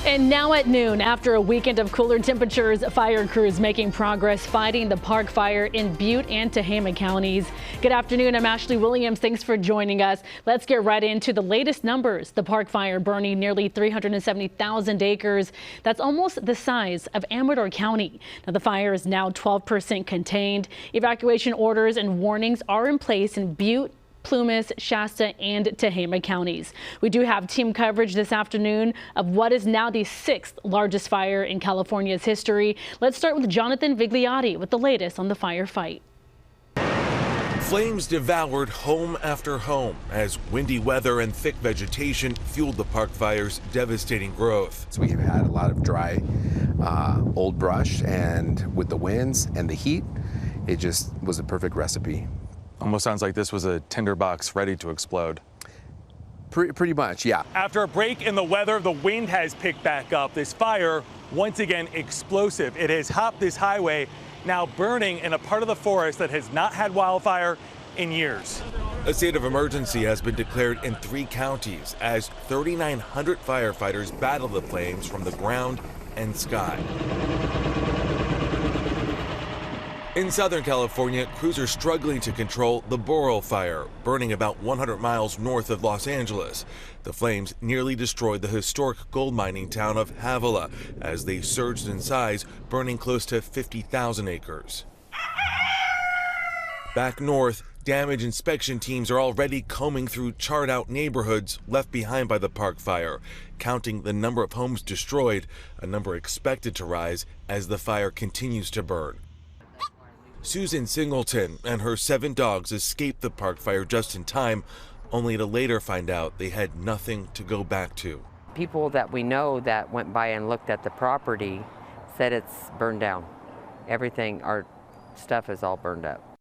And now at noon, after a weekend of cooler temperatures, fire crews making progress fighting the park fire in Butte and Tehama counties. Good afternoon, I'm Ashley Williams. Thanks for joining us. Let's get right into the latest numbers. The park fire burning nearly 370,000 acres. That's almost the size of Amador County. Now the fire is now 12% contained. Evacuation orders and warnings are in place in Butte, Plumas, Shasta, and Tehama counties. We do have team coverage this afternoon of what is now the 6th largest fire in California's history. Let's start with Jonathan Vigliotti with the latest on the firefight. Flames devoured home after home as windy weather and thick vegetation fueled the park fire's devastating growth. So we've had a lot of dry, old brush, and with the winds and the heat, it just was a perfect recipe. Almost sounds like this was a tinderbox ready to explode. Pretty much, yeah. After a break in the weather, the wind has picked back up. This fire, once again, explosive. It has hopped this highway, now burning in a part of the forest that has not had wildfire in years. A state of emergency has been declared in 3 counties as 3,900 firefighters battle the flames from the ground and sky. In Southern California, crews are struggling to control the Boral fire, burning about 100 miles north of Los Angeles. The flames nearly destroyed the historic gold mining town of Havilah as they surged in size, burning close to 50,000 acres. Back north, damage inspection teams are already combing through charred-out neighborhoods left behind by the park fire, counting the number of homes destroyed, a number expected to rise as the fire continues to burn. Susan Singleton and her 7 dogs escaped the park fire just in time, only to later find out they had nothing to go back to. People that we know that went by and looked at the property said it's burned down. Everything, our stuff is all burned up.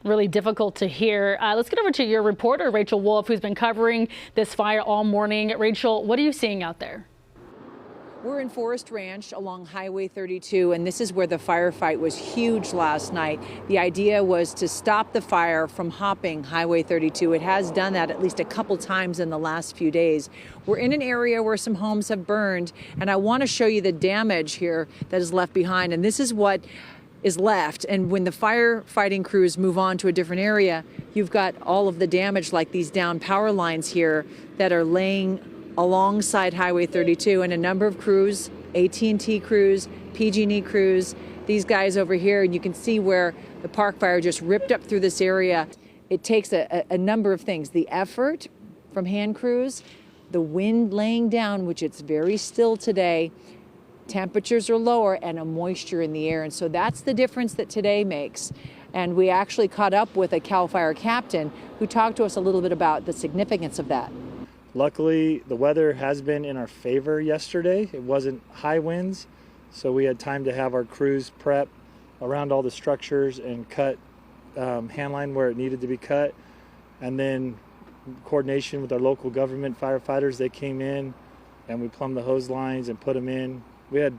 Really difficult to hear. Let's get over to your reporter, Rachel Wolf, who's been covering this fire all morning. Rachel, what are you seeing out there? We're in Forest Ranch along Highway 32, and this is where the firefight was huge last night. The idea was to stop the fire from hopping Highway 32. It has done that at least a couple times in the last few days. We're in an area where some homes have burned, and I want to show you the damage here that is left behind. And this is what is left. And when the firefighting crews move on to a different area, you've got all of the damage, like these down power lines here that are laying alongside Highway 32, and a number of crews, AT&T crews, PG&E crews, these guys over here, and you can see where the park fire just ripped up through this area. It takes a number of things: the effort from hand crews, the wind laying down, which it's very still today, temperatures are lower, and a moisture in the air, and so that's the difference that today makes. And we actually caught up with a CAL FIRE captain who talked to us a little bit about the significance of that. Luckily, the weather has been in our favor yesterday. It wasn't high winds, so we had time to have our crews prep around all the structures and cut handline where it needed to be cut. And then coordination with our local government firefighters, they came in and we plumbed the hose lines and put them in. We had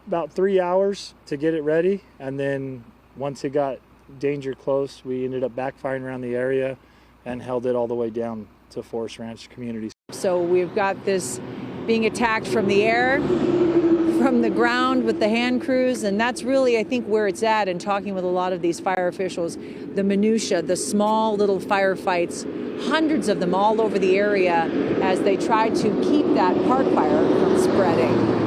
about 3 hours to get it ready, and then once it got danger close, we ended up backfiring around the area and held it all the way down to Forest Ranch communities. So we've got this being attacked from the air, from the ground with the hand crews, and that's really, I think, where it's at. And talking with a lot of these fire officials, the minutia, the small little firefights, hundreds of them all over the area as they try to keep that park fire from spreading.